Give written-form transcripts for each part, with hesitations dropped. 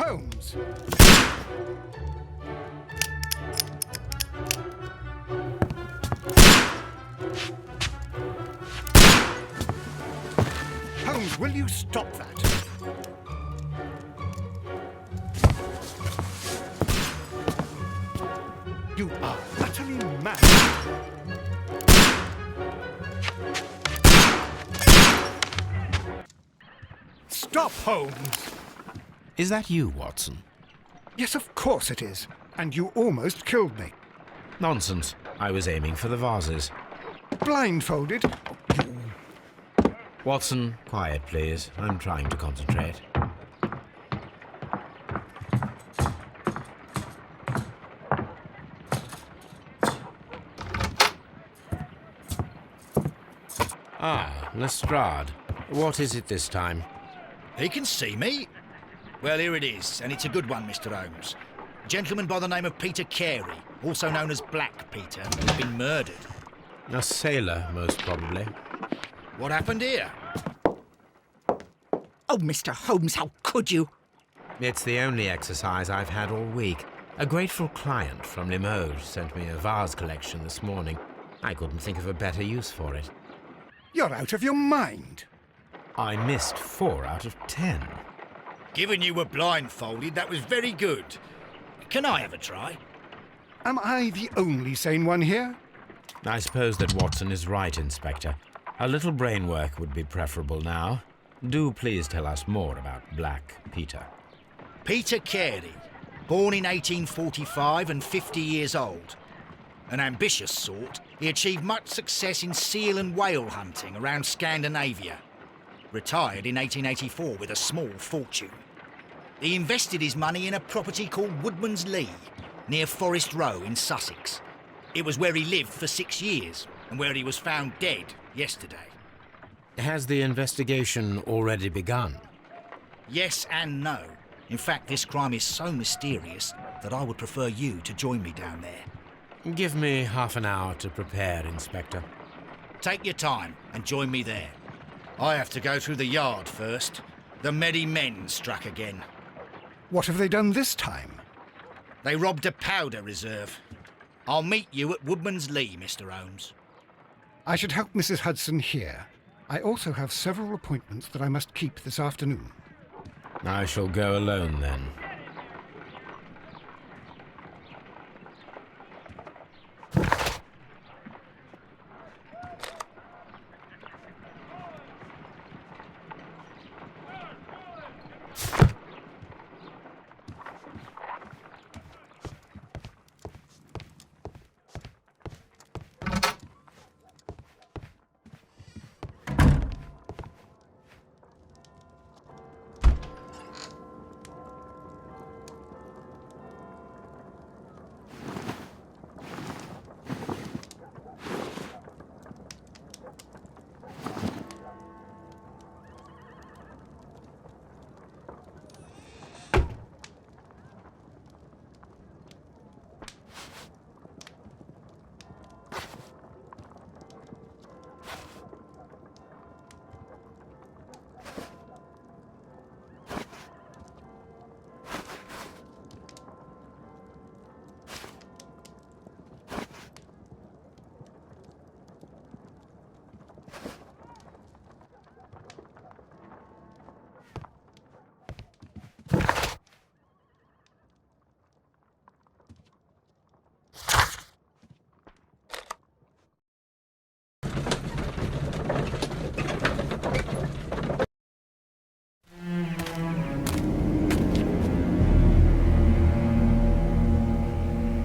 Holmes! Holmes, will you stop that? You are utterly mad. Stop, Holmes! Is that you, Watson? Yes, of course it is. And you almost killed me. Nonsense. I was aiming for the vases. Blindfolded? Watson, quiet, please. I'm trying to concentrate. Ah, Lestrade. What is it this time? He can see me. Well, here it is, and it's a good one, Mr. Holmes. A gentleman by the name of Peter Carey, also known as Black Peter, has been murdered. A sailor, most probably. What happened here? Oh, Mr. Holmes, how could you? It's the only exercise I've had all week. A grateful client from Limoges sent me a vase collection this morning. I couldn't think of a better use for it. You're out of your mind. I missed 4 out of 10. Given you were blindfolded, that was very good. Can I have a try? Am I the only sane one here? I suppose that Watson is right, Inspector. A little brain work would be preferable now. Do please tell us more about Black Peter. Peter Carey, born in 1845 and 50 years old. An ambitious sort, he achieved much success in seal and whale hunting around Scandinavia. Retired in 1884 with a small fortune. He invested his money in a property called Woodman's Lee, near Forest Row in Sussex. It was where he lived for 6 years, and where he was found dead yesterday. Has the investigation already begun? Yes and no. In fact, this crime is so mysterious that I would prefer you to join me down there. Give me half an hour to prepare, Inspector. Take your time and join me there. I have to go through the yard first. The Medi Men struck again. What have they done this time? They robbed a powder reserve. I'll meet you at Woodman's Lee, Mr. Holmes. I should help Mrs. Hudson here. I also have several appointments that I must keep this afternoon. I shall go alone, then.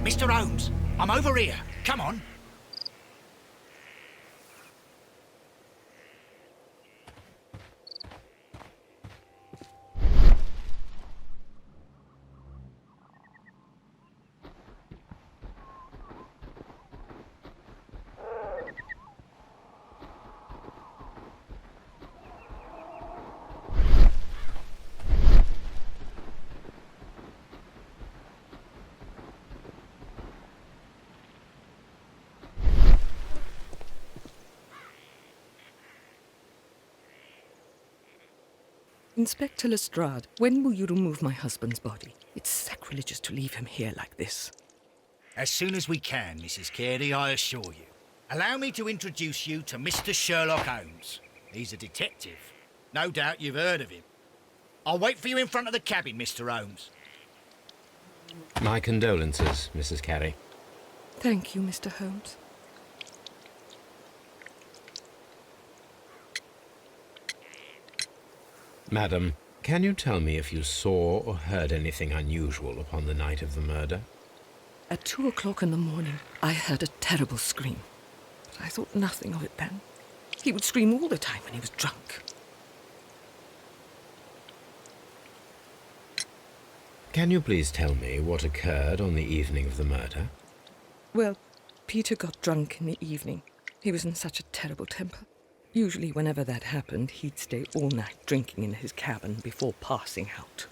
Mr. Holmes, I'm over here. Come on. Inspector Lestrade, when will you remove my husband's body? It's sacrilegious to leave him here like this. As soon as we can, Mrs. Carey, I assure you. Allow me to introduce you to Mr. Sherlock Holmes. He's a detective. No doubt you've heard of him. I'll wait for you in front of the cabin, Mr. Holmes. My condolences, Mrs. Carey. Thank you, Mr. Holmes. Madam, can you tell me if you saw or heard anything unusual upon the night of the murder? At 2 o'clock in the morning, I heard a terrible scream. But I thought nothing of it then. He would scream all the time when he was drunk. Can you please tell me what occurred on the evening of the murder? Well, Peter got drunk in the evening. He was in such a terrible temper. Usually, whenever that happened, he'd stay all night drinking in his cabin before passing out.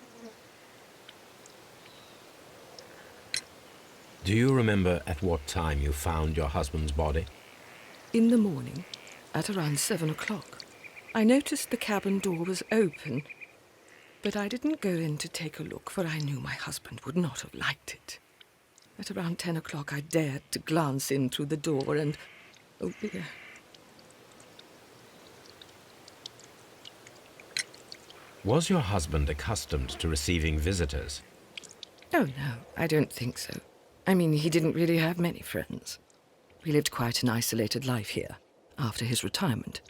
Do you remember at what time you found your husband's body? In the morning, at around 7 o'clock, I noticed the cabin door was open, but I didn't go in to take a look, for I knew my husband would not have liked it. At around 10 o'clock, I dared to glance in through the door and... oh dear. Was your husband accustomed to receiving visitors? Oh, no, I don't think so. I mean, he didn't really have many friends. We lived quite an isolated life here, after his retirement.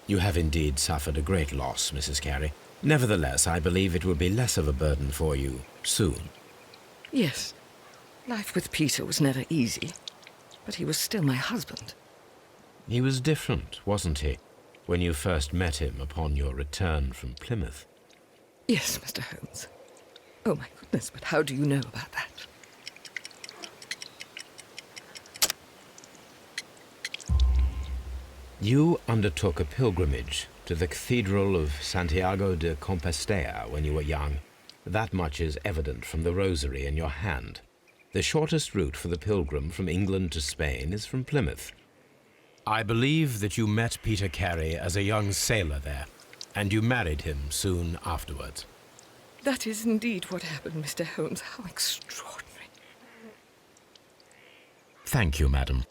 You have indeed suffered a great loss, Mrs. Carey. Nevertheless, I believe it will be less of a burden for you soon. Yes, life with Peter was never easy, but he was still my husband. He was different, wasn't he, when you first met him upon your return from Plymouth? Yes, Mr. Holmes. Oh, my goodness, but how do you know about that? You undertook a pilgrimage to the Cathedral of Santiago de Compostela when you were young. That much is evident from the rosary in your hand. The shortest route for the pilgrim from England to Spain is from Plymouth. I believe that you met Peter Carey as a young sailor there, and you married him soon afterwards. That is indeed what happened, Mr. Holmes. How extraordinary. Thank you, madam.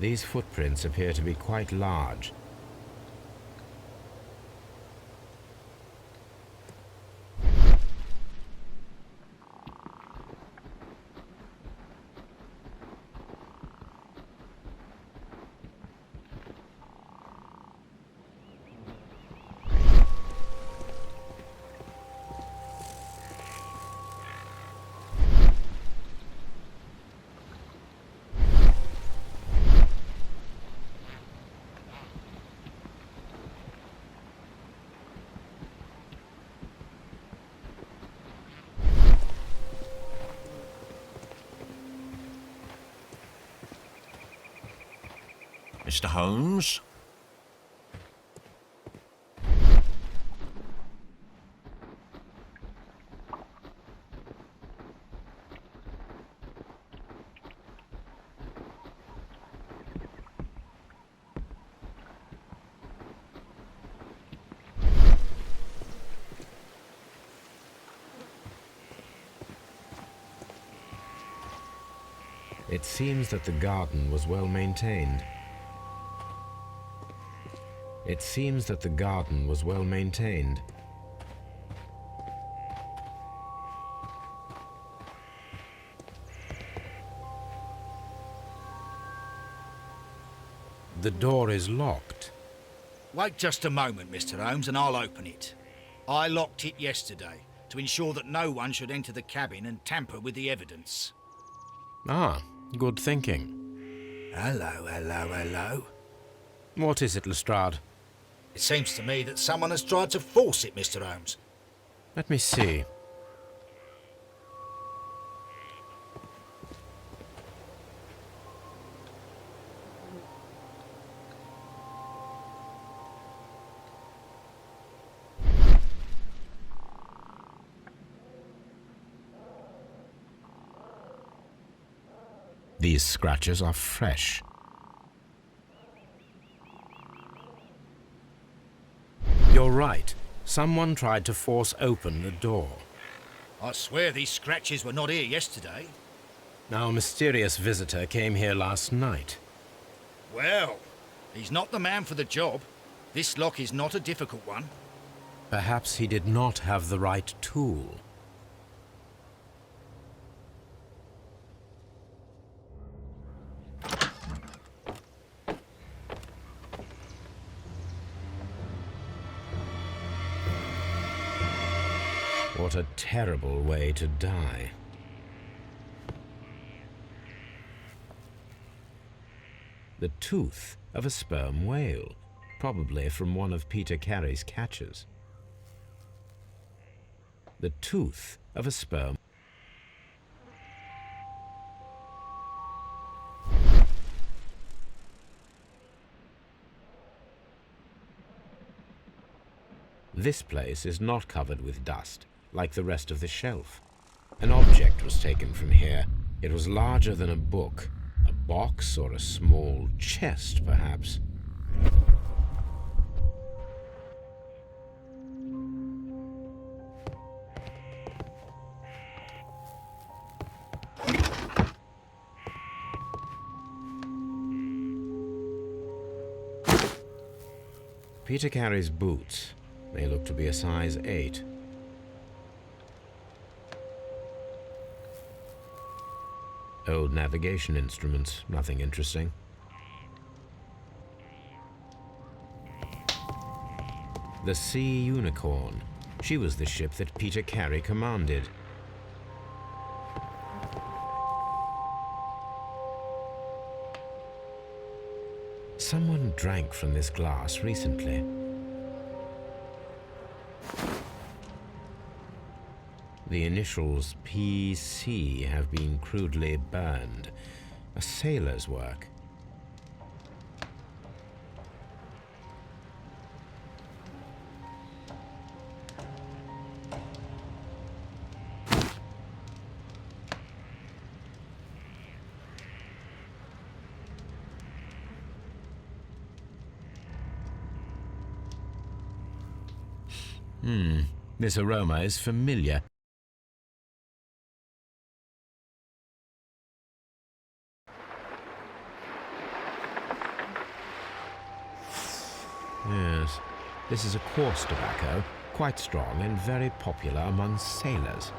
These footprints appear to be quite large. Mr. Holmes? It seems that the garden was well maintained. It seems that the garden was well maintained. The door is locked. Wait just a moment, Mr. Holmes, and I'll open it. I locked it yesterday to ensure that no one should enter the cabin and tamper with the evidence. Ah, good thinking. Hello, hello, hello. What is it, Lestrade? It seems to me that someone has tried to force it, Mr. Holmes. Let me see. These scratches are fresh. You're right. Someone tried to force open the door. I swear these scratches were not here yesterday. Our mysterious visitor came here last night. Well, he's not the man for the job. This lock is not a difficult one. Perhaps he did not have the right tool. What a terrible way to die. The tooth of a sperm whale, probably from one of Peter Carey's catches. The tooth of a sperm. This place is not covered with dust, like the rest of the shelf. An object was taken from here. It was larger than a book, a box or a small chest, perhaps. Peter Carey's boots. They look to be a size 8. Old navigation instruments, nothing interesting. The Sea Unicorn. She was the ship that Peter Carey commanded. Someone drank from this glass recently. The initials PC have been crudely burned. A sailor's work. This aroma is familiar. Yes, this is a coarse tobacco, quite strong and very popular among sailors.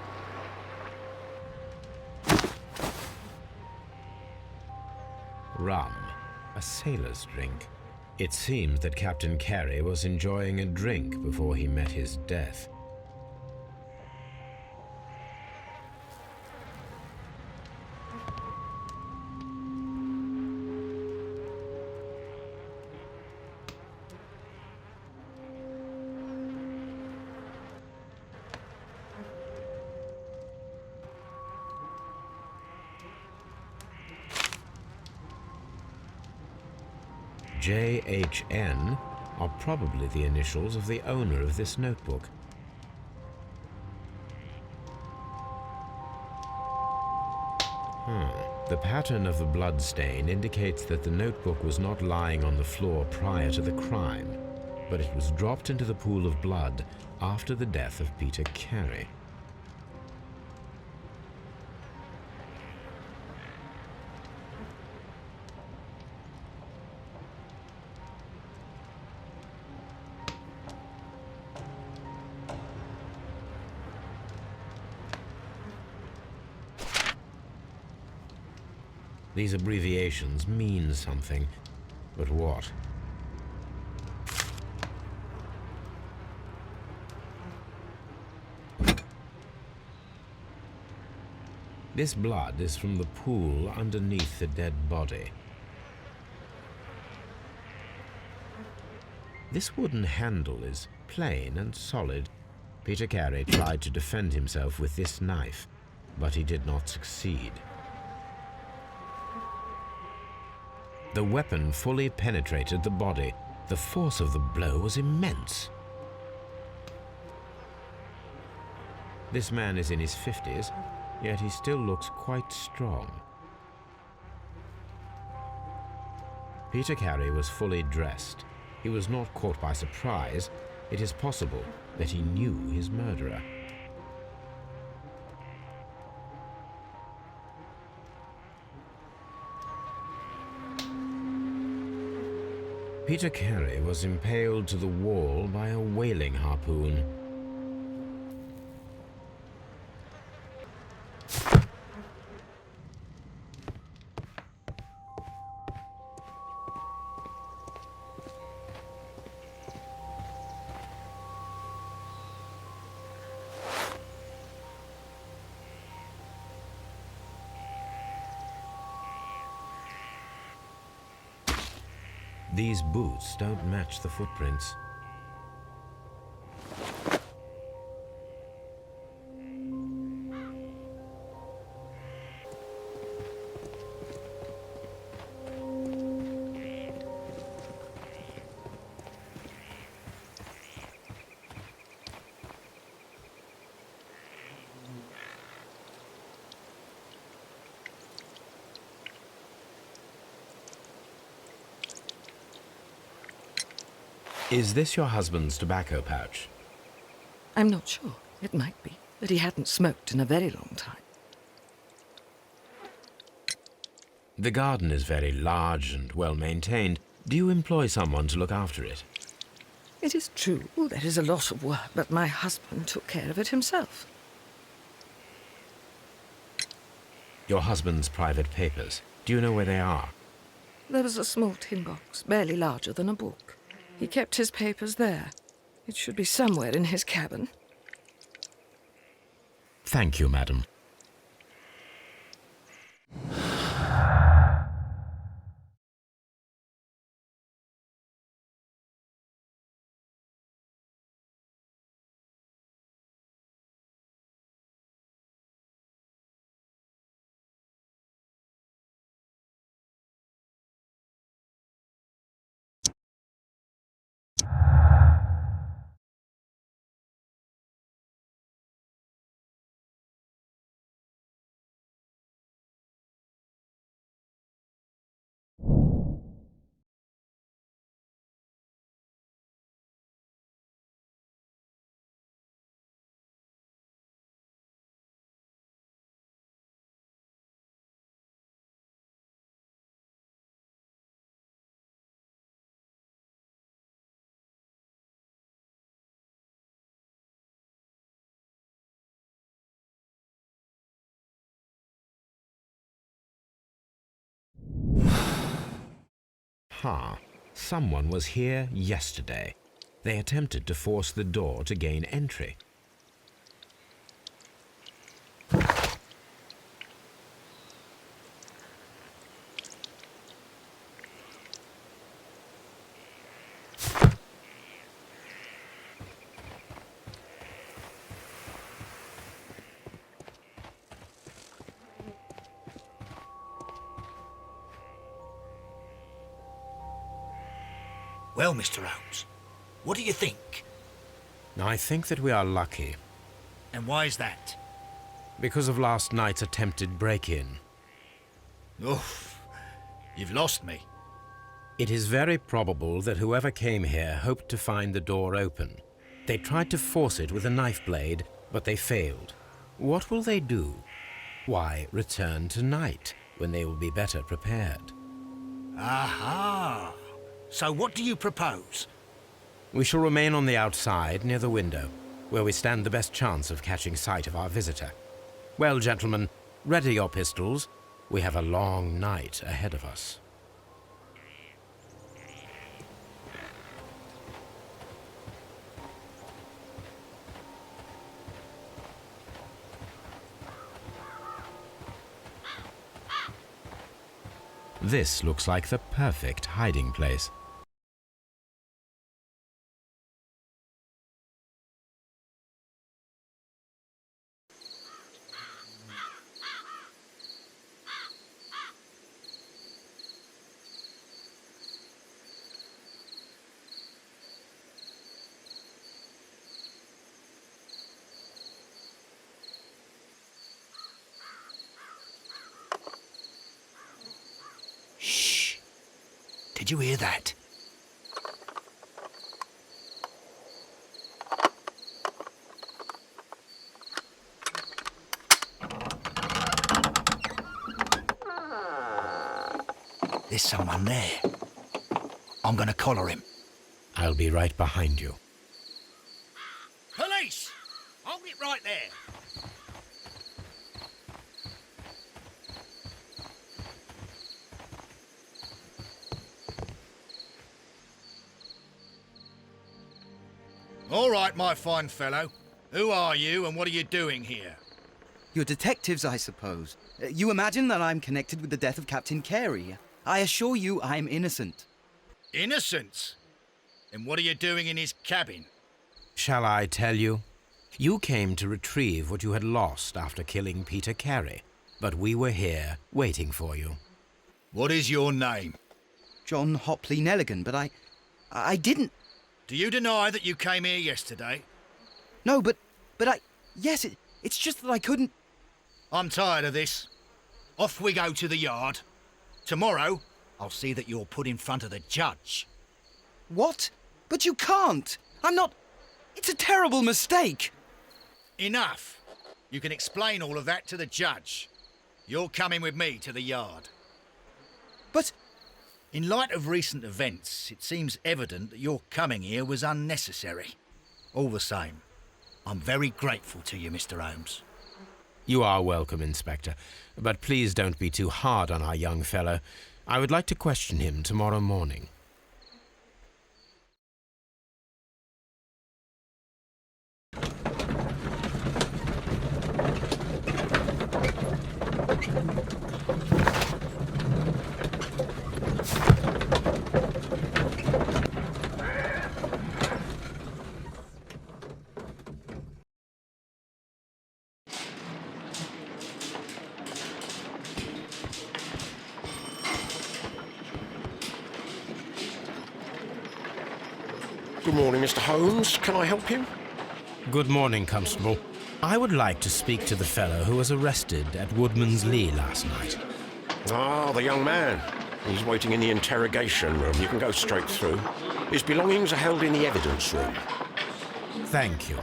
Rum, a sailor's drink. It seems that Captain Carey was enjoying a drink before he met his death. JHN are probably the initials of the owner of this notebook. The pattern of the blood stain indicates that the notebook was not lying on the floor prior to the crime, but it was dropped into the pool of blood after the death of Peter Carey. These abbreviations mean something, but what? This blood is from the pool underneath the dead body. This wooden handle is plain and solid. Peter Carey tried to defend himself with this knife, but he did not succeed. The weapon fully penetrated the body. The force of the blow was immense. This man is in his 50s, yet he still looks quite strong. Peter Carey was fully dressed. He was not caught by surprise. It is possible that he knew his murderer. Peter Carey was impaled to the wall by a whaling harpoon. These boots don't match the footprints. Is this your husband's tobacco pouch? I'm not sure. It might be, but he hadn't smoked in a very long time. The garden is very large and well maintained. Do you employ someone to look after it? It is true, there is a lot of work, but my husband took care of it himself. Your husband's private papers. Do you know where they are? There was a small tin box, barely larger than a book. He kept his papers there. It should be somewhere in his cabin. Thank you, madam. Someone was here yesterday. They attempted to force the door to gain entry. Well, Mr. Holmes, what do you think? I think that we are lucky And why is that? because of last night's attempted break-in. Oof, you've lost me. It is very probable that whoever came here hoped to find the door open. They tried to force it with a knife blade, but they failed. What will they do? Why, return tonight, when they will be better prepared. Aha! So what do you propose? We shall remain on the outside, near the window, where we stand the best chance of catching sight of our visitor. Well, gentlemen, ready your pistols. We have a long night ahead of us. This looks like the perfect hiding place. Shh! Did you hear that? There's someone there. I'm gonna collar him. I'll be right behind you. Police! Hold it right there. All right, my fine fellow. Who are you and what are you doing here? You're detectives, I suppose. You imagine that I'm connected with the death of Captain Carey. I assure you I'm innocent. Innocent? And what are you doing in his cabin? Shall I tell you? You came to retrieve what you had lost after killing Peter Carey, but we were here waiting for you. What is your name? John Hopley Nelligan, but I didn't... Do you deny that you came here yesterday? No, but yes, it's just that I couldn't... I'm tired of this. Off we go to the yard. Tomorrow, I'll see that you're put in front of the judge. What? But you can't! I'm not... It's a terrible mistake! Enough. You can explain all of that to the judge. You're coming with me to the yard. But... In light of recent events, it seems evident that your coming here was unnecessary. All the same, I'm very grateful to you, Mr. Holmes. You are welcome, Inspector, but please don't be too hard on our young fellow. I would like to question him tomorrow morning. Good morning, Mr. Holmes. Can I help you? Good morning, Constable. I would like to speak to the fellow who was arrested at Woodman's Lee last night. Ah, the young man. He's waiting in the interrogation room. You can go straight through. His belongings are held in the evidence room. Thank you.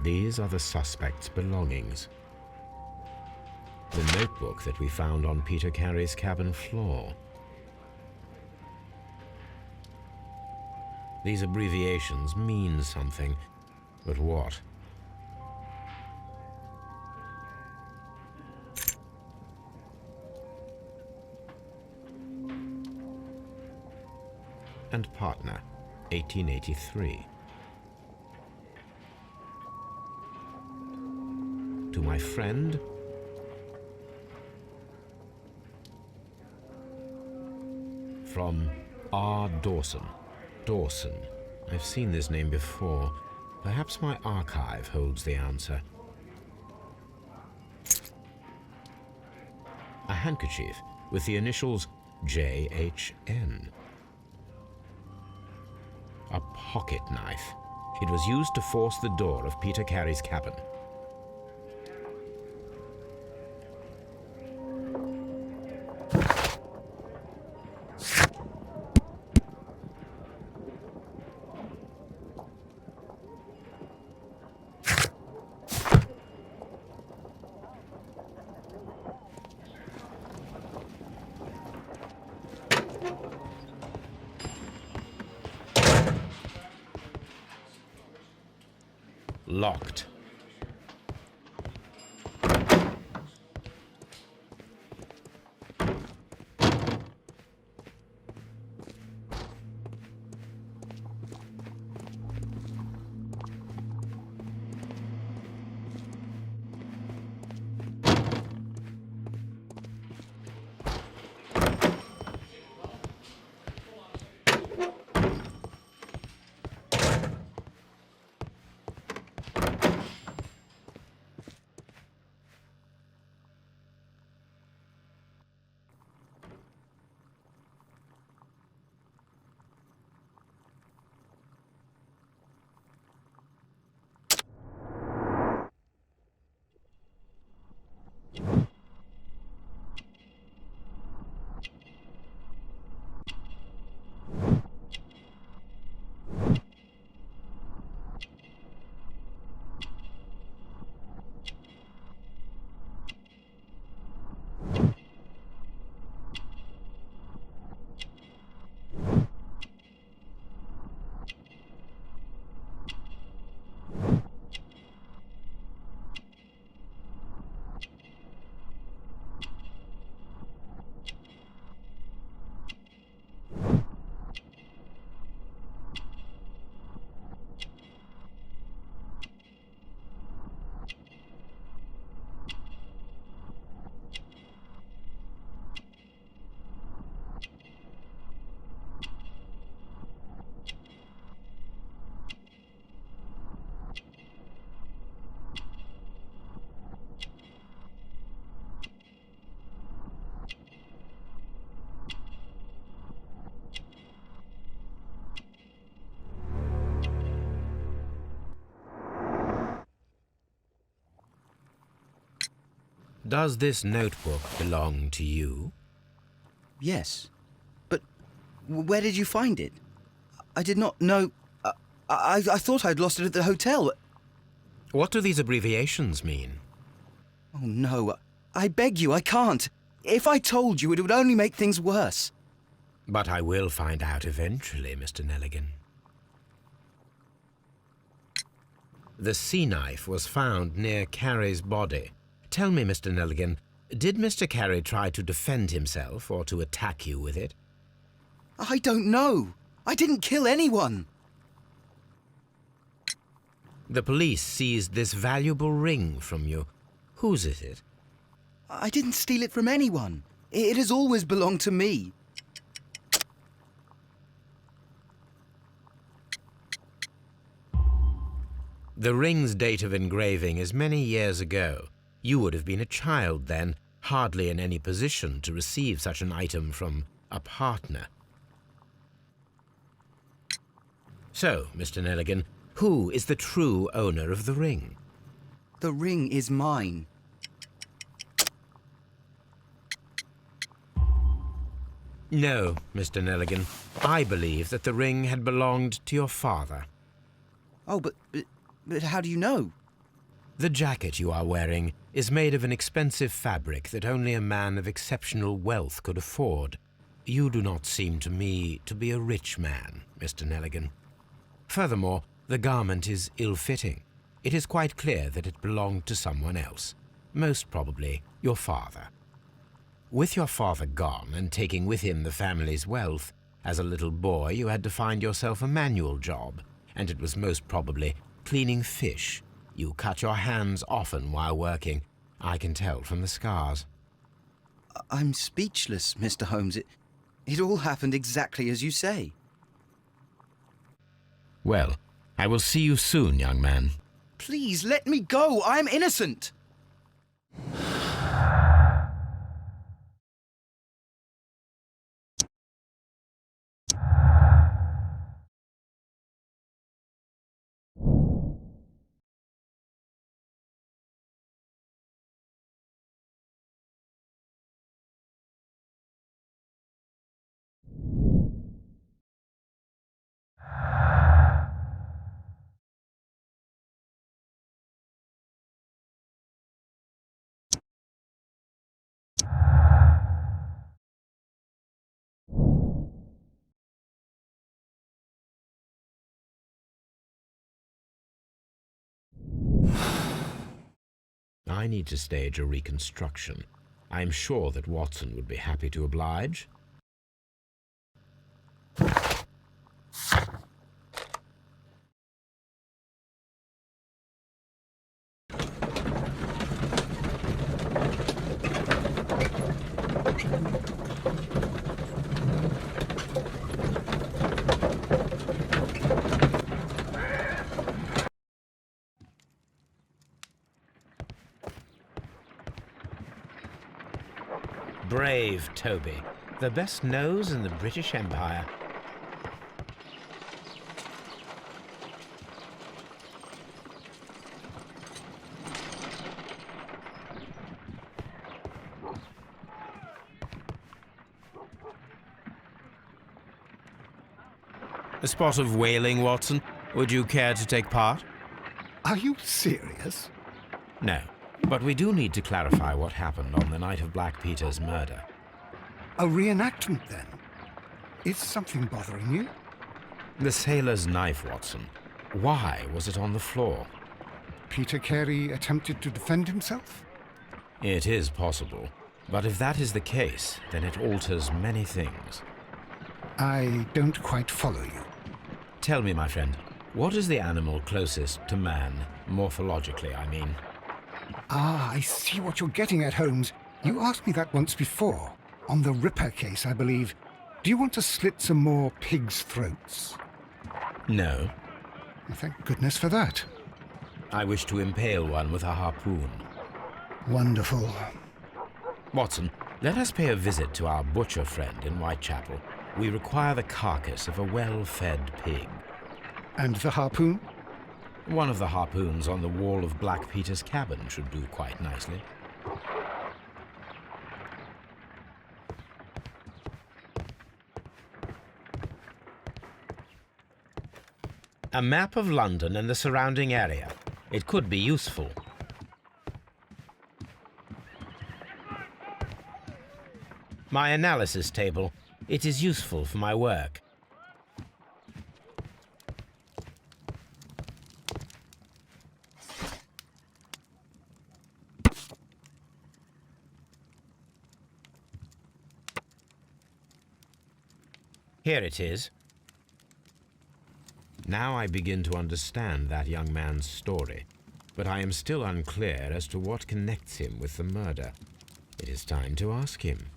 These are the suspect's belongings. The notebook that we found on Peter Carey's cabin floor. These abbreviations mean something, but what? And partner, 1883. To my friend, from R. Dawson. Dawson. I've seen this name before. Perhaps my archive holds the answer. A handkerchief with the initials J.H.N. A pocket knife. It was used to force the door of Peter Carey's cabin. locked. Does this notebook belong to you? Yes. But where did you find it? I did not know... I thought I'd lost it at the hotel. What do these abbreviations mean? Oh, no. I beg you, I can't. If I told you, it would only make things worse. But I will find out eventually, Mr. Nelligan. The sea knife was found near Carey's body. Tell me, Mr. Nelligan, did Mr. Carey try to defend himself or to attack you with it? I don't know. I didn't kill anyone. The police seized this valuable ring from you. Whose is it? I didn't steal it from anyone. It has always belonged to me. The ring's date of engraving is many years ago. You would have been a child then, hardly in any position to receive such an item from a partner. So, Mr. Nelligan, who is the true owner of the ring? The ring is mine. No, Mr. Nelligan. I believe that the ring had belonged to your father. Oh, but how do you know? The jacket you are wearing is made of an expensive fabric that only a man of exceptional wealth could afford. You do not seem to me to be a rich man, Mr. Nelligan. Furthermore, the garment is ill-fitting. It is quite clear that it belonged to someone else, most probably your father. With your father gone and taking with him the family's wealth, as a little boy you had to find yourself a manual job, and it was most probably cleaning fish. You cut your hands often while working. I can tell from the scars. I'm speechless, Mr. Holmes. It all happened exactly as you say. Well, I will see you soon, young man. Please, let me go. I'm innocent. I need to stage a reconstruction. I'm sure that Watson would be happy to oblige. Brave Toby, the best nose in the British Empire. A spot of whaling, Watson. Would you care to take part? Are you serious? No, but we do need to clarify what happened on the night of Black Peter's murder. A reenactment, then? Is something bothering you? The sailor's knife, Watson. Why was it on the floor? Peter Carey attempted to defend himself? It is possible, but if that is the case, then it alters many things. I don't quite follow you. Tell me, my friend, what is the animal closest to man, morphologically, I mean? Ah, I see what you're getting at, Holmes. You asked me that once before. On the Ripper case, I believe. Do you want to slit some more pigs' throats? No. Well, thank goodness for that. I wish to impale one with a harpoon. Wonderful. Watson, let us pay a visit to our butcher friend in Whitechapel. We require the carcass of a well-fed pig. And the harpoon? One of the harpoons on the wall of Black Peter's cabin should do quite nicely. A map of London and the surrounding area. It could be useful. My analysis table. It is useful for my work. Here it is. Now I begin to understand that young man's story, but I am still unclear as to what connects him with the murder. It is time to ask him.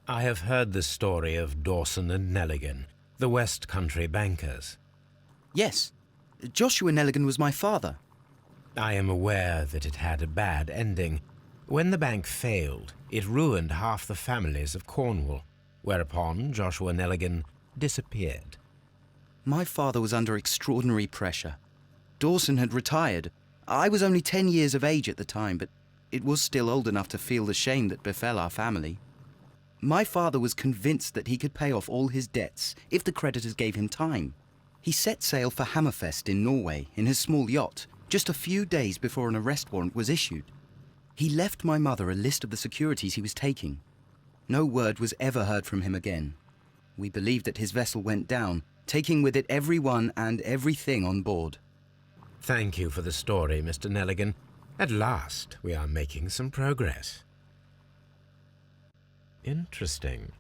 I have heard the story of Dawson and Nelligan, the West Country bankers. Yes. Joshua Nelligan was my father. I am aware that it had a bad ending. When the bank failed, it ruined half the families of Cornwall, whereupon Joshua Nelligan disappeared. My father was under extraordinary pressure. Dawson had retired. I was only 10 years of age at the time, but it was still old enough to feel the shame that befell our family. My father was convinced that he could pay off all his debts if the creditors gave him time. He set sail for Hammerfest in Norway in his small yacht just a few days before an arrest warrant was issued. He left my mother a list of the securities he was taking. No word was ever heard from him again. We believe that his vessel went down, taking with it everyone and everything on board. Thank you for the story, Mr. Nelligan. At last, we are making some progress. Interesting.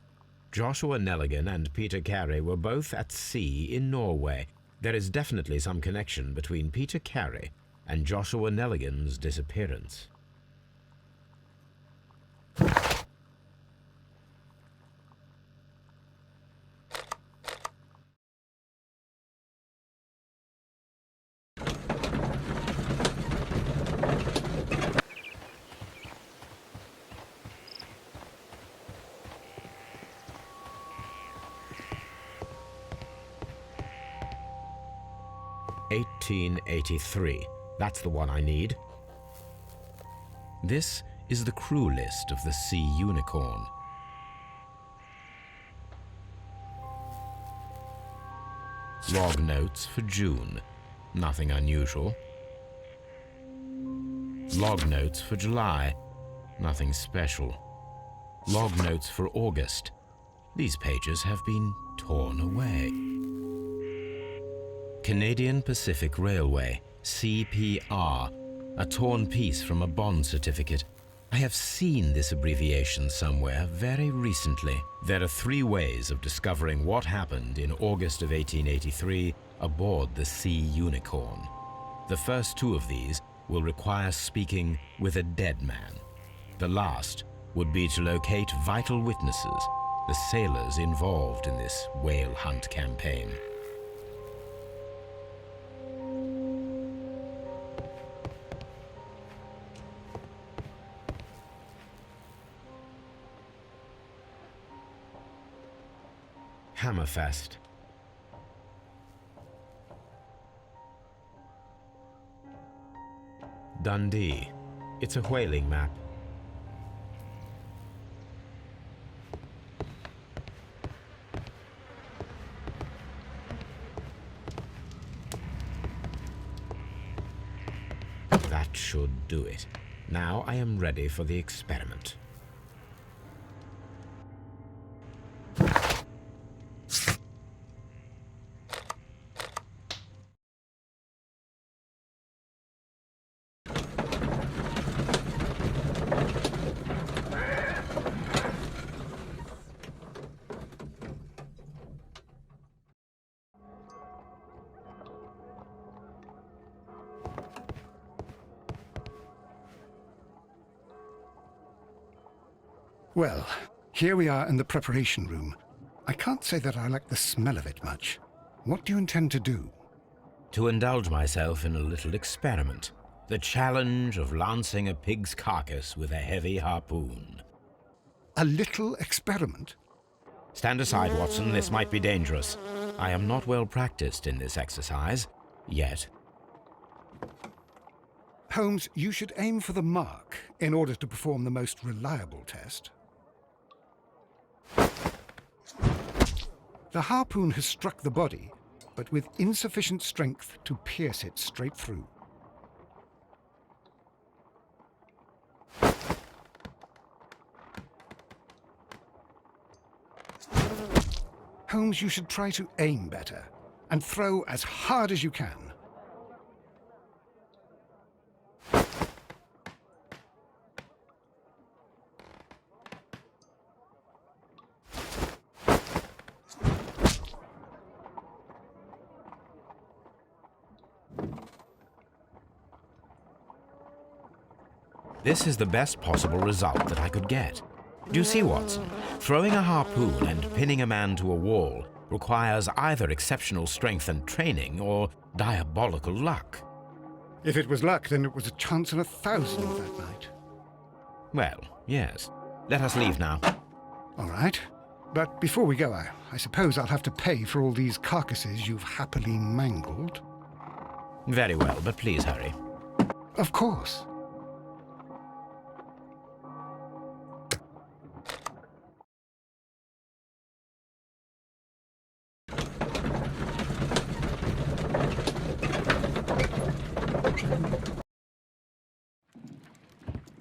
Joshua Nelligan and Peter Carey were both at sea in Norway. There is definitely some connection between Peter Carey and Joshua Nelligan's disappearance. 1883. That's the one I need. This is the crew list of the Sea Unicorn. Log notes for June. Nothing unusual. Log notes for July. Nothing special. Log notes for August. These pages have been torn away. Canadian Pacific Railway, CPR, a torn piece from a bond certificate. I have seen this abbreviation somewhere very recently. There are 3 ways of discovering what happened in August of 1883 aboard the Sea Unicorn. The first 2 of these will require speaking with a dead man. The last would be to locate vital witnesses, the sailors involved in this whale hunt campaign. Hammerfest. Dundee. It's a whaling map. That should do it. Now I am ready for the experiment. Well, here we are in the preparation room. I can't say that I like the smell of it much. What do you intend to do? To indulge myself in a little experiment. The challenge of lancing a pig's carcass with a heavy harpoon. A little experiment? Stand aside, Watson. This might be dangerous. I am not well practiced in this exercise, yet. Holmes, you should aim for the mark in order to perform the most reliable test. The harpoon has struck the body, but with insufficient strength to pierce it straight through. Holmes, you should try to aim better and throw as hard as you can. This is the best possible result that I could get. Do you see, Watson? Throwing a harpoon and pinning a man to a wall requires either exceptional strength and training or diabolical luck. If it was luck, then it was a chance in 1,000 that night. Well, yes. Let us leave now. All right. But before we go, I suppose I'll have to pay for all these carcasses you've happily mangled. Very well, but please hurry. Of course.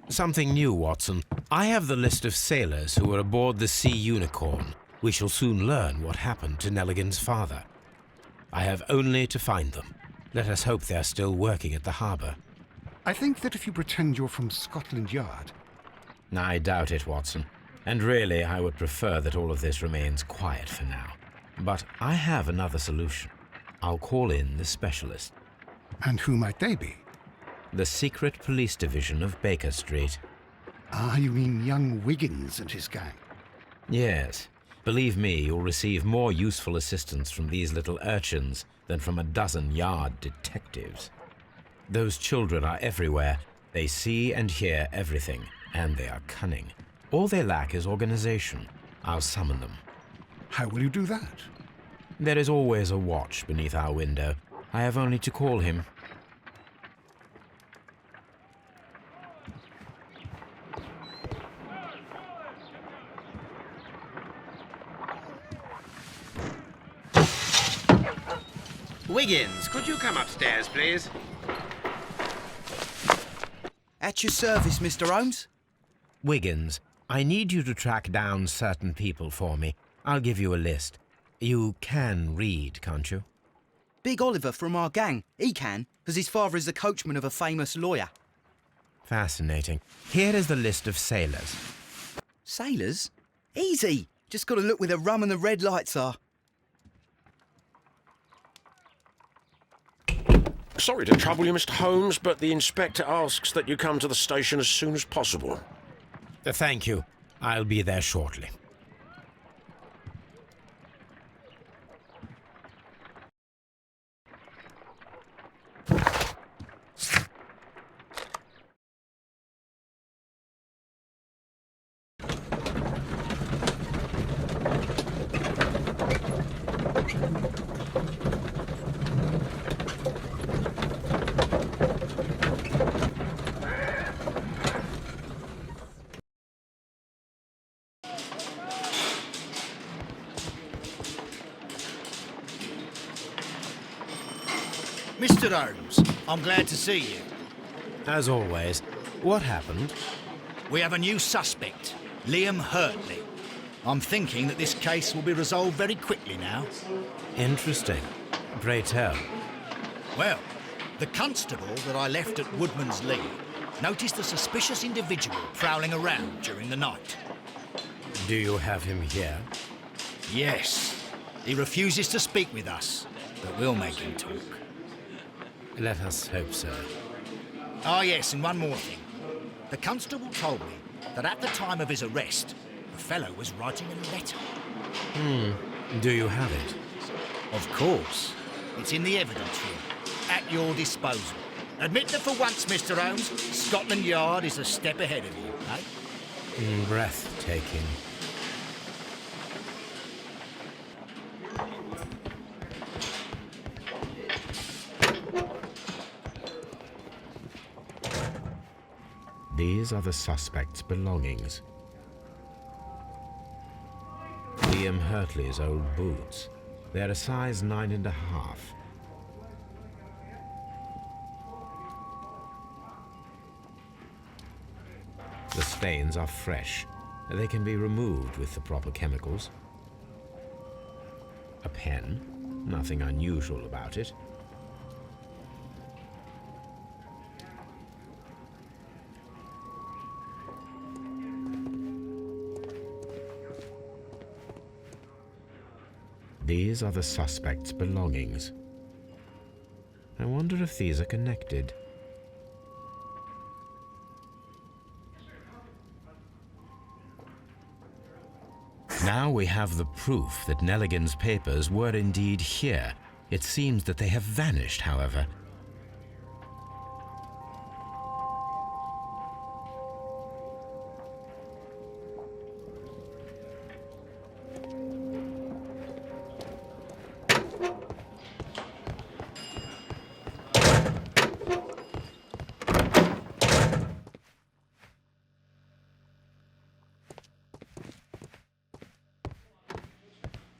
Something new, Watson. I have the list of sailors who were aboard the Sea Unicorn. We shall soon learn what happened to Nelligan's father. I have only to find them. Let us hope they're still working at the harbour. I think that if you pretend you're from Scotland Yard... I doubt it, Watson. And really, I would prefer that all of this remains quiet for now. But I have another solution. I'll call in the specialist. And who might they be? The secret police division of Baker Street. Ah, you mean young Wiggins and his gang? Yes. Believe me, you'll receive more useful assistance from these little urchins than from a dozen yard detectives. Those children are everywhere. They see and hear everything, and they are cunning. All they lack is organization. I'll summon them. How will you do that? There is always a watch beneath our window. I have only to call him. Wiggins, could you come upstairs, please? At your service, Mr. Holmes. Wiggins, I need you to track down certain people for me. I'll give you a list. You can read, can't you? Big Oliver from our gang. He can, because his father is the coachman of a famous lawyer. Fascinating. Here is the list of sailors. Sailors? Easy. Just got to look where the rum and the red lights are. Sorry to trouble you, Mr. Holmes, but the inspector asks that you come to the station as soon as possible. Thank you. I'll be there shortly. Mr. Holmes, I'm glad to see you. As always, what happened? We have a new suspect, Liam Hurtley. I'm thinking that this case will be resolved very quickly now. Interesting. Pray tell. Well, the constable that I left at Woodman's Lee noticed a suspicious individual prowling around during the night. Do you have him here? Yes. He refuses to speak with us, but we'll make him talk. Let us hope so. Ah, yes, and one more thing. The constable told me that at the time of his arrest, the fellow was writing a letter. Do you have it? Of course. It's in the evidence room, at your disposal. Admit that for once, Mr. Holmes, Scotland Yard is a step ahead of you, eh? Breathtaking. These are the suspect's belongings. Liam Hurtley's old boots. They're a size 9.5. The stains are fresh. They can be removed with the proper chemicals. A pen. Nothing unusual about it. These are the suspect's belongings. I wonder if these are connected. Now we have the proof that Nelligan's papers were indeed here. It seems that they have vanished, however.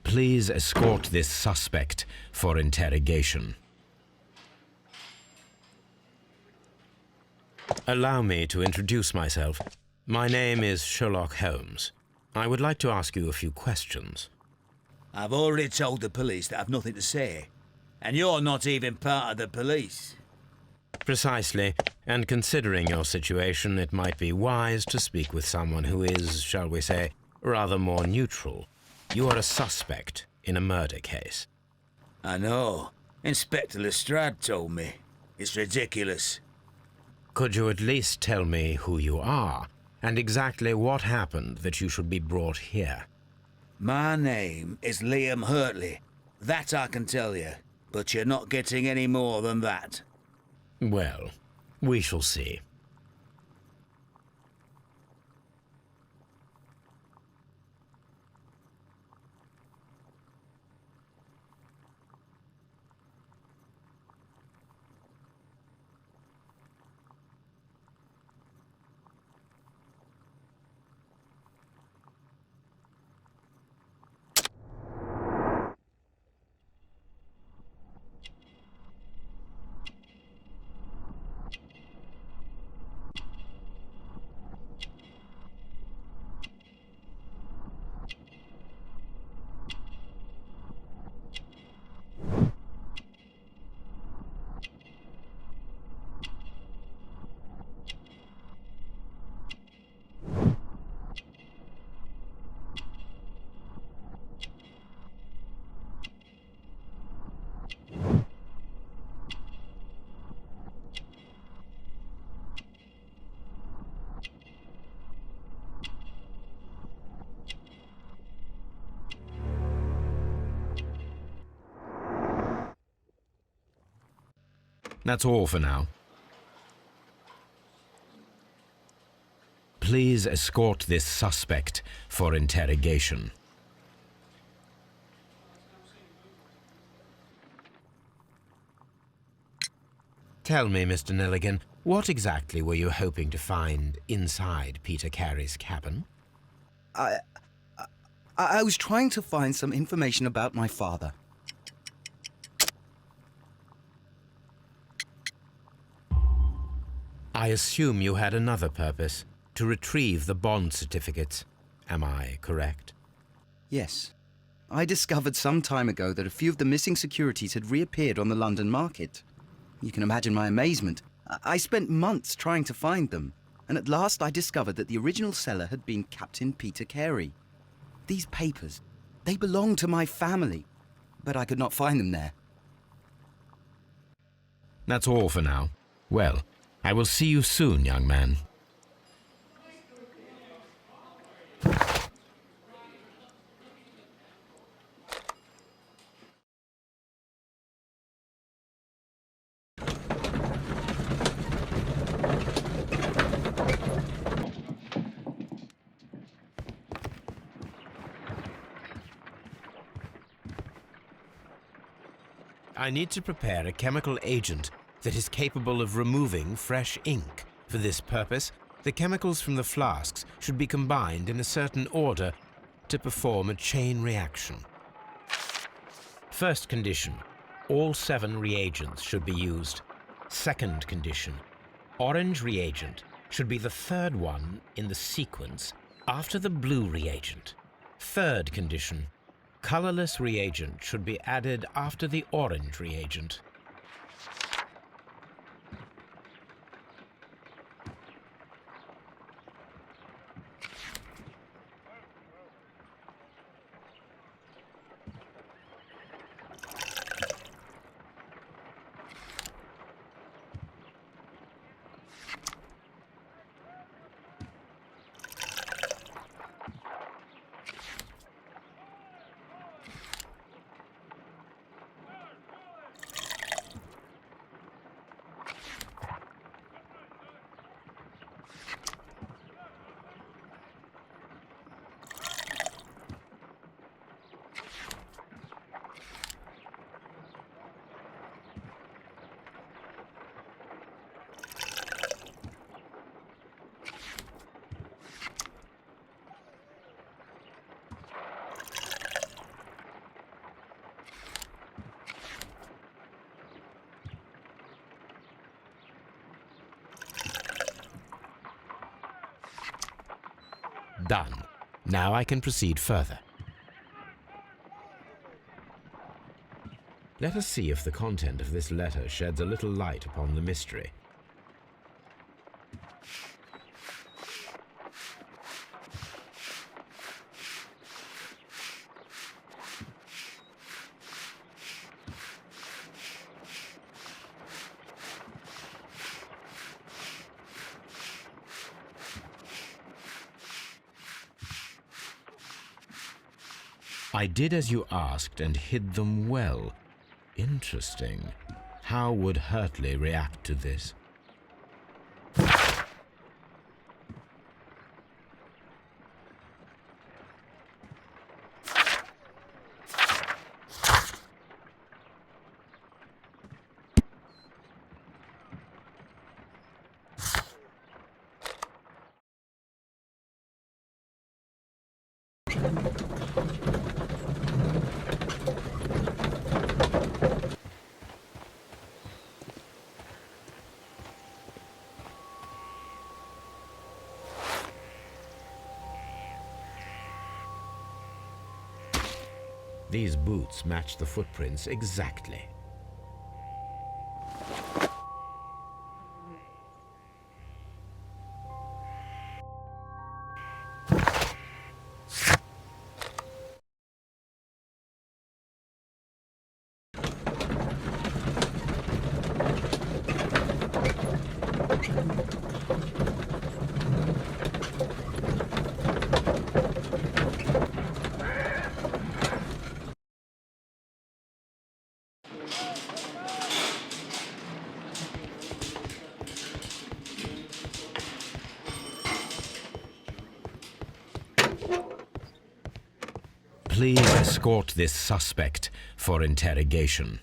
Please escort this suspect for interrogation. Allow me to introduce myself. My name is Sherlock Holmes. I would like to ask you a few questions. I've already told the police that I've nothing to say. And you're not even part of the police. Precisely, and considering your situation, it might be wise to speak with someone who is, shall we say, rather more neutral. You are a suspect in a murder case. I know. Inspector Lestrade told me. It's ridiculous. Could you at least tell me who you are, and exactly what happened that you should be brought here? My name is Liam Hurtley. That I can tell you. But you're not getting any more than that. Well, we shall see. That's all for now. Please escort this suspect for interrogation. Tell me, Mr. Nelligan, what exactly were you hoping to find inside Peter Carey's cabin? I was trying to find some information about my father. I assume you had another purpose, to retrieve the bond certificates. Am I correct? Yes. I discovered some time ago that a few of the missing securities had reappeared on the London market. You can imagine my amazement. I spent months trying to find them, and at last I discovered that the original seller had been Captain Peter Carey. These papers, they belonged to my family, but I could not find them there. That's all for now. Well, I will see you soon, young man. I need to prepare a chemical agent that is capable of removing fresh ink. For this purpose, the chemicals from the flasks should be combined in a certain order to perform a chain reaction. First condition, all 7 reagents should be used. Second condition, orange reagent should be the third one in the sequence after the blue reagent. Third condition, colorless reagent should be added after the orange reagent. Done. Now I can proceed further. Let us see if the content of this letter sheds a little light upon the mystery. I did as you asked and hid them well. Interesting. How would Hurtley react to this? These boots match the footprints exactly. Please escort this suspect for interrogation.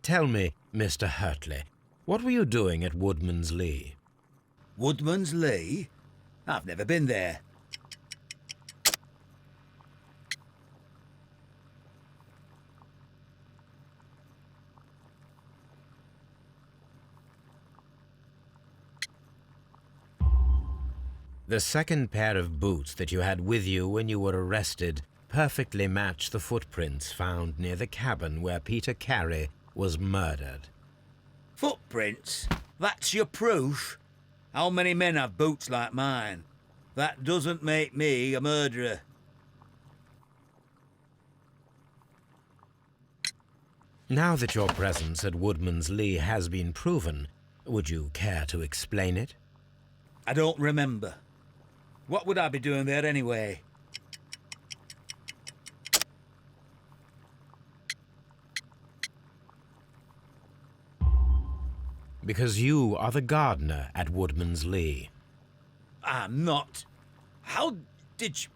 Tell me, Mr. Hurtley, what were you doing at Woodman's Lee? Woodman's Lee? I've never been there. The second pair of boots that you had with you when you were arrested perfectly match the footprints found near the cabin where Peter Carey was murdered. Footprints? That's your proof? How many men have boots like mine? That doesn't make me a murderer. Now that your presence at Woodman's Lee has been proven, would you care to explain it? I don't remember. What would I be doing there anyway? Because you are the gardener at Woodman's Lee. I'm not. How did you...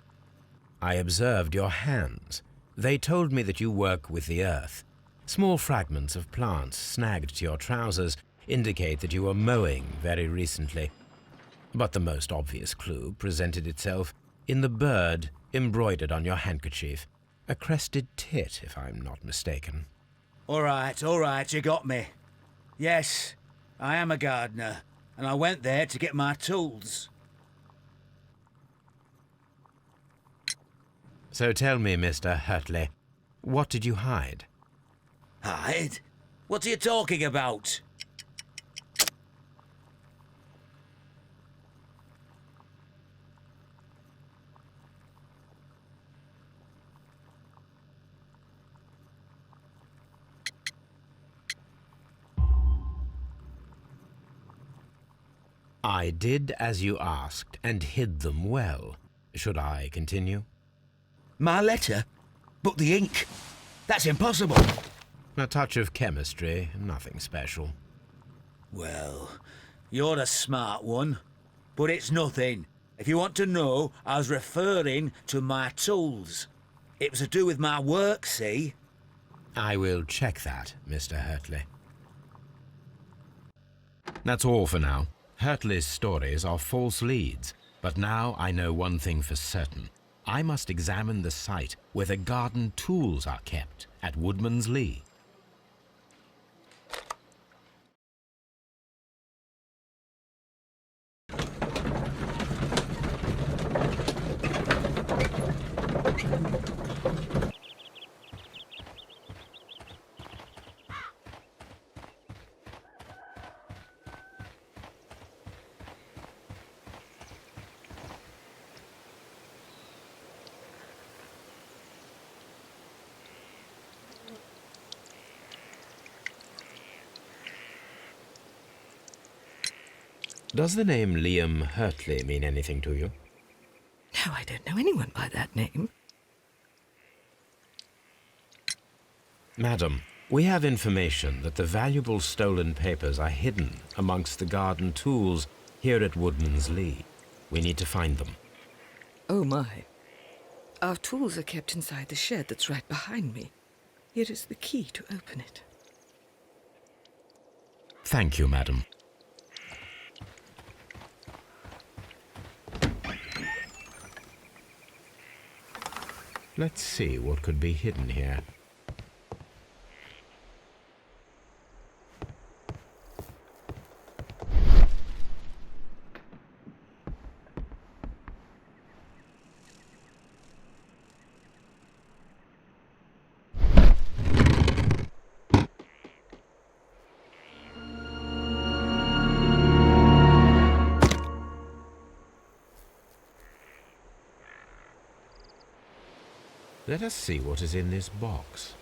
I observed your hands. They told me that you work with the earth. Small fragments of plants snagged to your trousers indicate that you were mowing very recently. But the most obvious clue presented itself in the bird embroidered on your handkerchief. A crested tit, if I'm not mistaken. All right, you got me. Yes, I am a gardener, and I went there to get my tools. So tell me, Mr. Hurtley, what did you hide? Hide? What are you talking about? I did as you asked and hid them well. Should I continue? My letter? But the ink? That's impossible. A touch of chemistry, nothing special. Well, you're a smart one. But it's nothing. If you want to know, I was referring to my tools. It was to do with my work, see? I will check that, Mr. Hurtley. That's all for now. Hurtley's stories are false leads, but now I know one thing for certain. I must examine the site where the garden tools are kept at Woodman's Lee. Does the name Liam Hurtley mean anything to you? No, I don't know anyone by that name. Madam, we have information that the valuable stolen papers are hidden amongst the garden tools here at Woodman's Lee. We need to find them. Oh, my. Our tools are kept inside the shed that's right behind me. Here is the key to open it. Thank you, madam. Let's see what could be hidden here. Let us see what is in this box.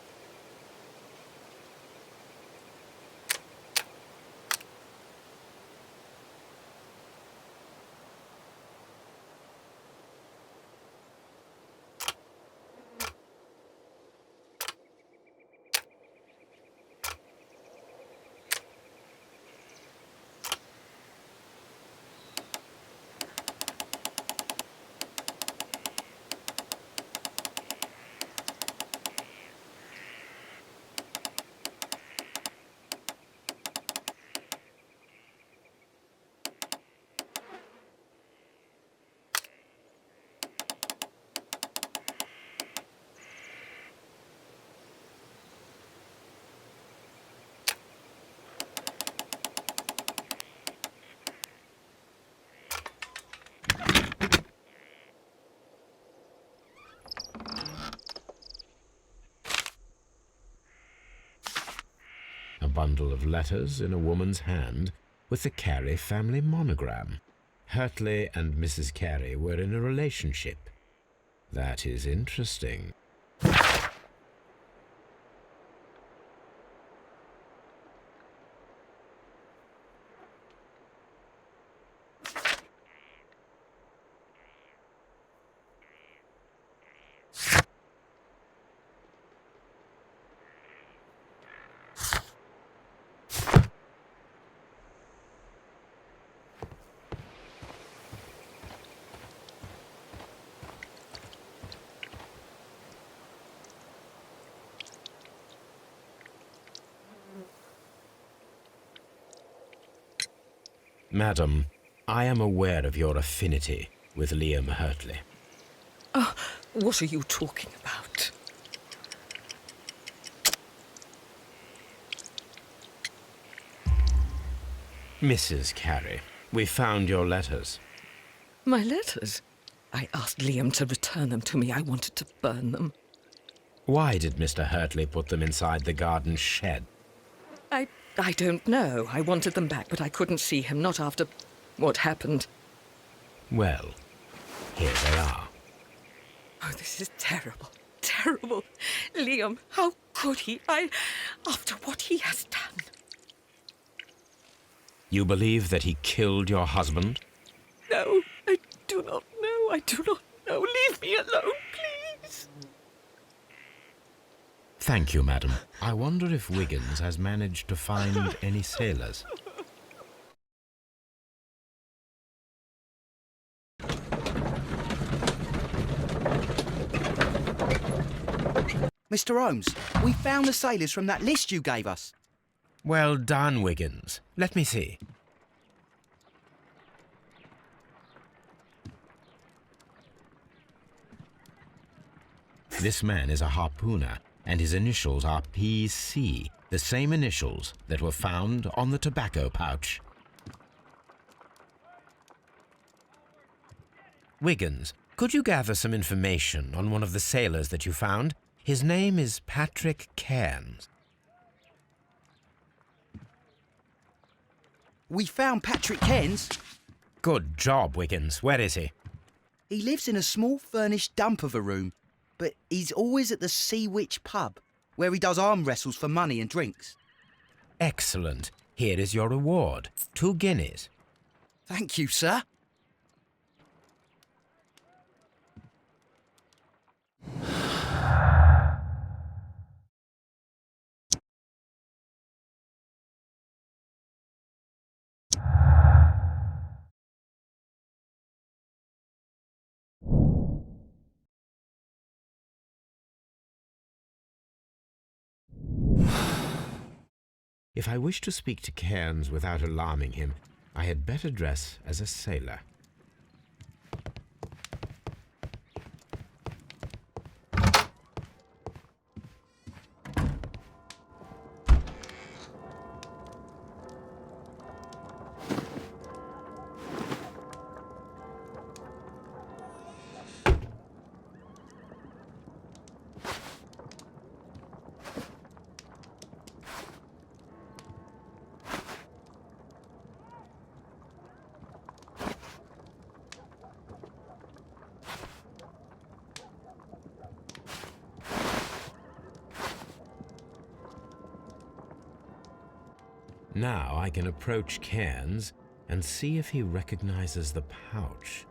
bundle of letters in a woman's hand with the Carey family monogram. Hurtley and Mrs. Carey were in a relationship. That is interesting. Madam, I am aware of your affinity with Liam Hurtley. Oh, what are you talking about? Mrs. Carey, we found your letters. My letters? I asked Liam to return them to me. I wanted to burn them. Why did Mr. Hurtley put them inside the garden shed? I don't know. I wanted them back, but I couldn't see him, not after what happened. Well, here they are. Oh, this is terrible. Terrible. Liam, how could he? After what he has done. You believe that he killed your husband? No, I do not know. I do not know. Leave me alone, please. Thank you, madam. I wonder if Wiggins has managed to find any sailors. Mr. Holmes, we found the sailors from that list you gave us. Well done, Wiggins. Let me see. This man is a harpooner, and his initials are PC, the same initials that were found on the tobacco pouch. Wiggins, could you gather some information on one of the sailors that you found? His name is Patrick Cairns. We found Patrick Cairns. Good job, Wiggins. Where is he? He lives in a small furnished dump of a room, but he's always at the Sea Witch pub, where he does arm wrestles for money and drinks. Excellent. Here is your reward. 2 guineas. Thank you, sir. If I wish to speak to Cairns without alarming him, I had better dress as a sailor. Now I can approach Cairns and see if he recognizes the pouch.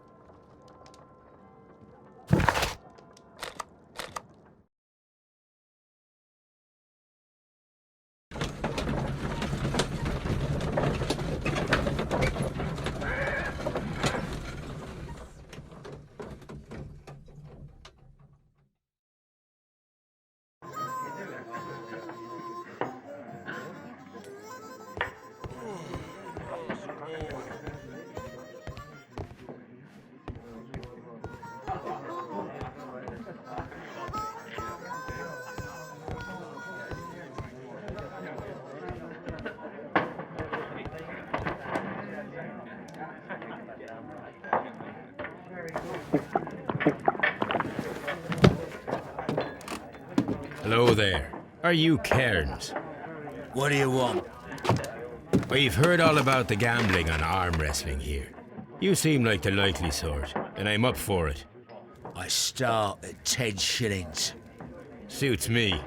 Hello there. Are you Cairns? What do you want? We've heard all about the gambling and arm wrestling here. You seem like the likely sort, and I'm up for it. I start at 10 shillings. Suits me.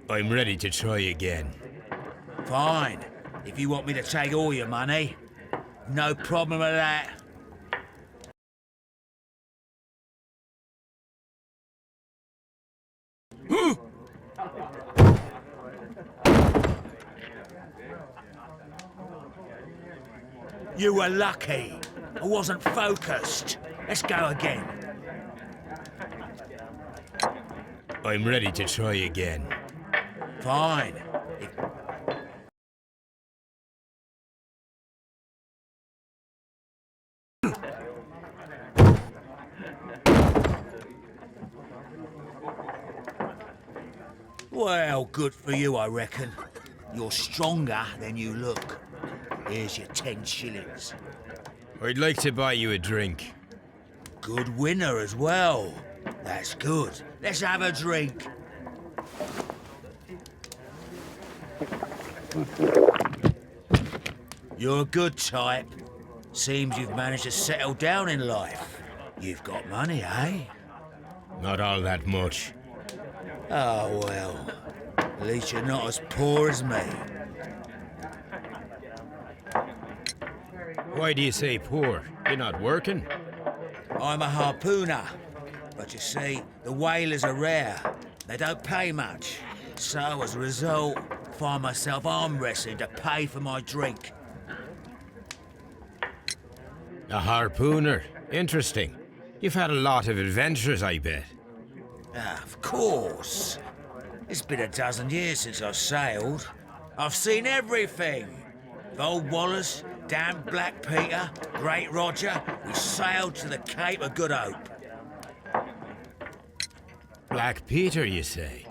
I'm ready to try again. Fine. If you want me to take all your money, no problem with that. You were lucky. I wasn't focused. Let's go again. I'm ready to try again. Fine. Well, good for you, I reckon. You're stronger than you look. Here's your 10 shillings. I'd like to buy you a drink. Good winner as well. That's good. Let's have a drink. You're a good type. Seems you've managed to settle down in life. You've got money, eh? Not all that much. Oh, well. At least you're not as poor as me. Why do you say poor? You're not working? I'm a harpooner. But you see, the whalers are rare. They don't pay much. So, as a result, I find myself arm wrestling to pay for my drink. A harpooner? Interesting. You've had a lot of adventures, I bet. Of course. It's been a dozen years since I sailed. I've seen everything. Old Wallace, damn Black Peter, Great Roger, we sailed to the Cape of Good Hope. Black Peter, you say?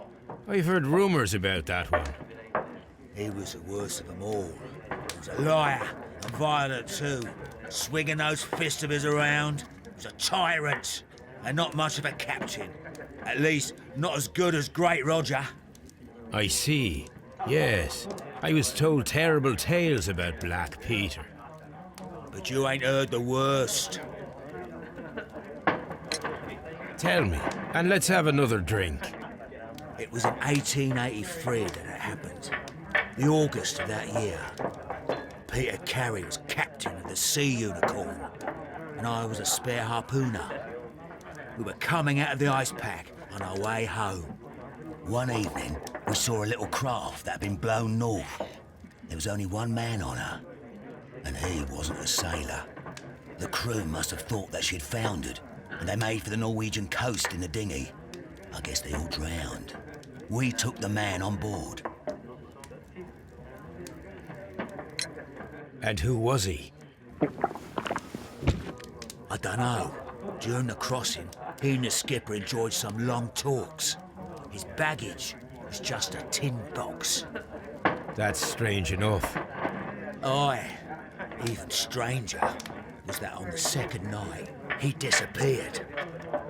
I've heard rumours about that one. He was the worst of them all. He was a liar, and violent too. Swinging those fists of his around. He was a tyrant, and not much of a captain. At least, not as good as Great Roger. I see. Yes. I was told terrible tales about Black Peter. But you ain't heard the worst. Tell me, and let's have another drink. It was in 1883 that it happened. The August of that year. Peter Carey was captain of the Sea Unicorn, and I was a spare harpooner. We were coming out of the ice pack on our way home. One evening, we saw a little craft that had been blown north. There was only one man on her, and he wasn't a sailor. The crew must have thought that she'd foundered, and they made for the Norwegian coast in the dinghy. I guess they all drowned. We took the man on board. And who was he? I dunno. During the crossing, he and the skipper enjoyed some long talks. His baggage was just a tin box. That's strange enough. Aye. Even stranger was that on the second night, he disappeared.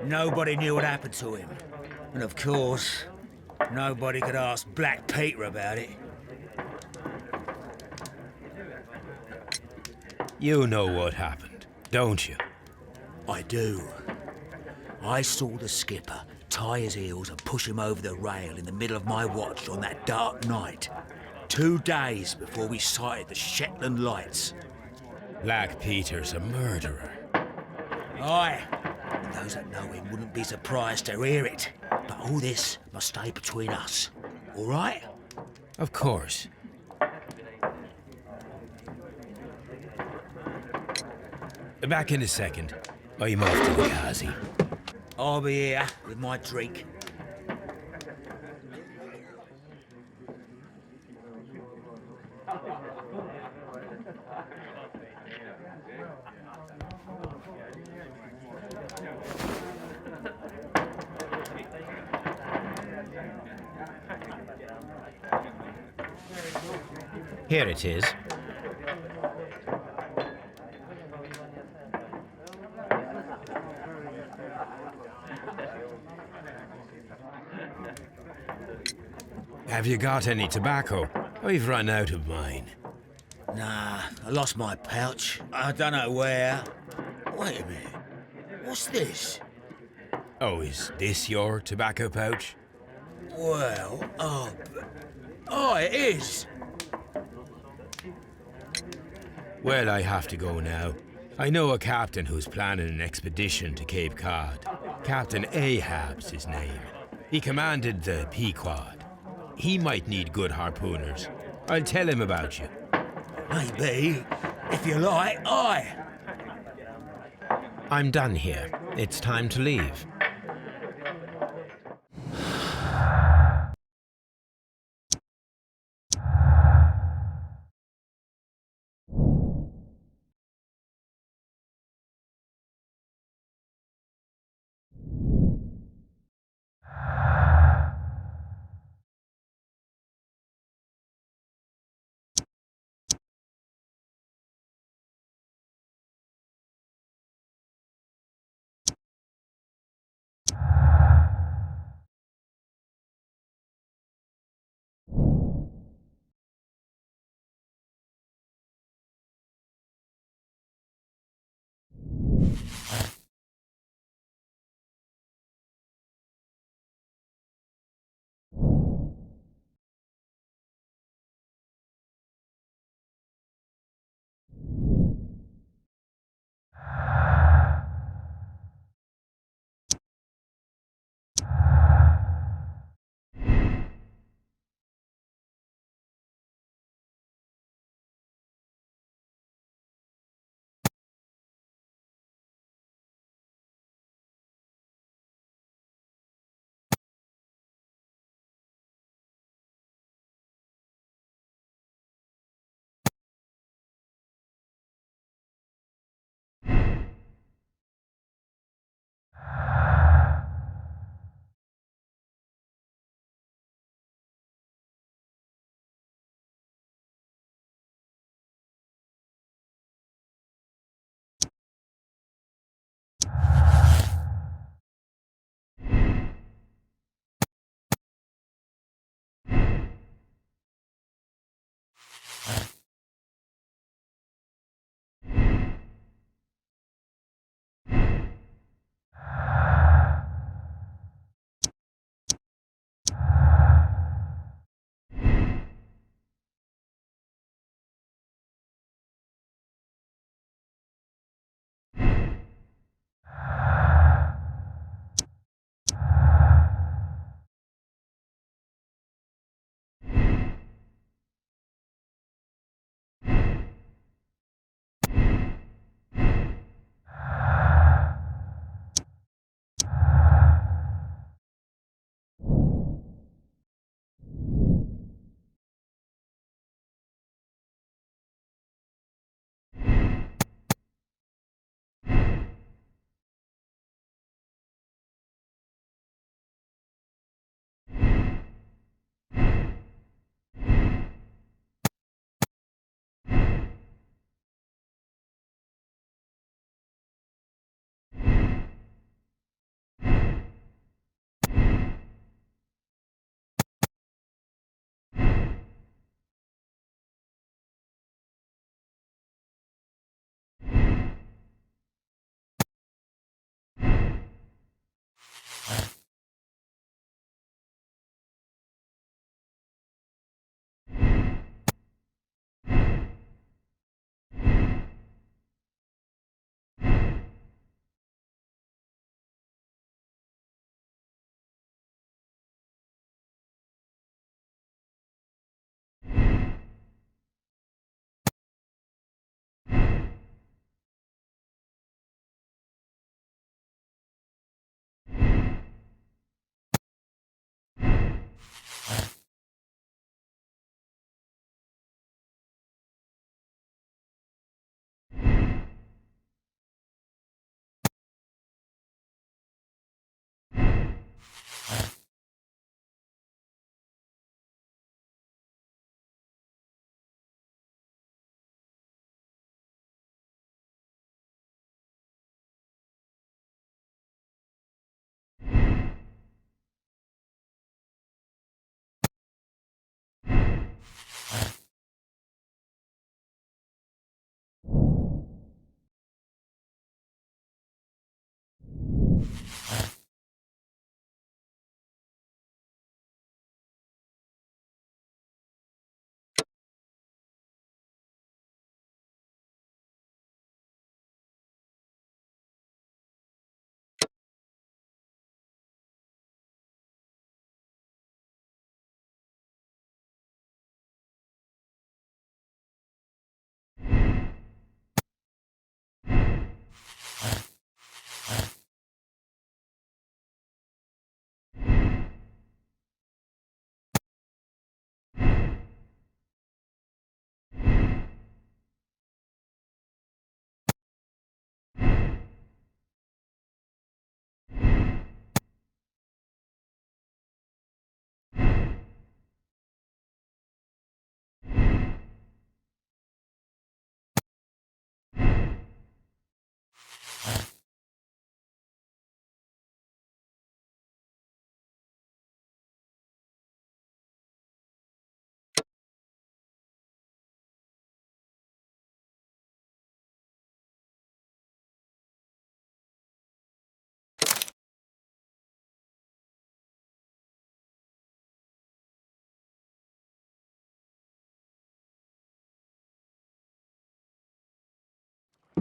Nobody knew what happened to him. And of course, nobody could ask Black Peter about it. You know what happened, don't you? I do. I saw the skipper tie his heels and push him over the rail in the middle of my watch on that dark night. 2 days before we sighted the Shetland lights. Black Peter's a murderer. Aye. Those that know him wouldn't be surprised to hear it. But all this must stay between us. All right? Of course. Back in a second. I'm off to the Kazi. I'll be here with my drink. Here it is. Have you got any tobacco? I've run out of mine. Nah, I lost my pouch. I don't know where. Wait a minute. What's this? Oh, is this your tobacco pouch? Well, oh, it is. Well, I have to go now. I know a captain who's planning an expedition to Cape Cod. Captain Ahab's his name. He commanded the Pequod. He might need good harpooners. I'll tell him about you. Maybe. If you like, aye. I'm done here. It's time to leave.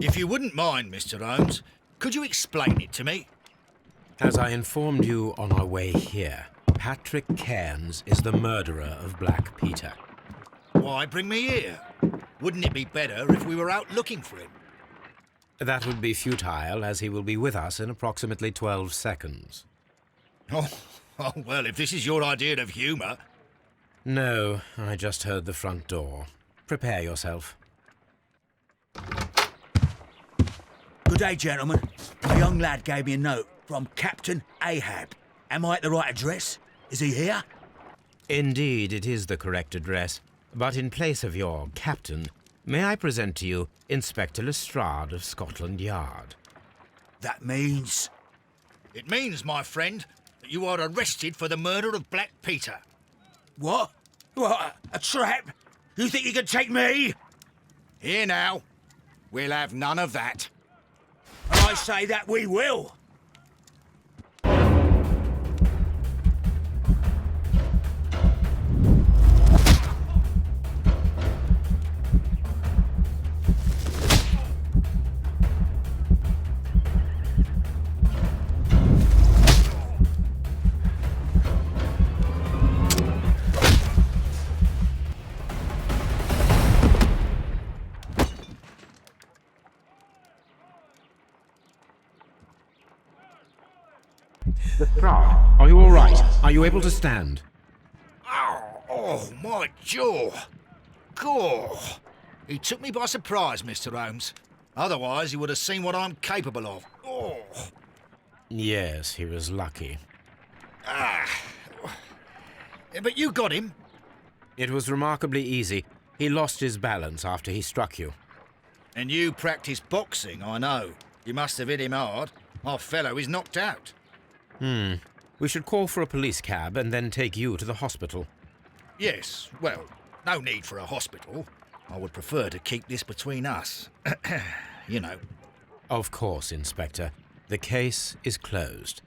If you wouldn't mind, Mr. Holmes, could you explain it to me? As I informed you on our way here, Patrick Cairns is the murderer of Black Peter. Why bring me here? Wouldn't it be better if we were out looking for him? That would be futile, as he will be with us in approximately 12 seconds. Oh, well, if this is your idea of humour... No, I just heard the front door. Prepare yourself. Good day, gentlemen. A young lad gave me a note from Captain Ahab. Am I at the right address? Is he here? Indeed, it is the correct address. But in place of your captain, may I present to you Inspector Lestrade of Scotland Yard? That means... It means, my friend, that you are arrested for the murder of Black Peter. What? What? A trap? You think you can take me? Here now. We'll have none of that. I say that we will. Lestrade, are you all right? Are you able to stand? Oh, my jaw. Gore. He took me by surprise, Mr. Holmes. Otherwise, he would have seen what I'm capable of. Oh. Yes, he was lucky. But you got him. It was remarkably easy. He lost his balance after he struck you. And you practice boxing, I know. You must have hit him hard. Our fellow is knocked out. We should call for a police cab and then take you to the hospital. Yes, well, no need for a hospital. I would prefer to keep this between us. You know. Of course, Inspector. The case is closed.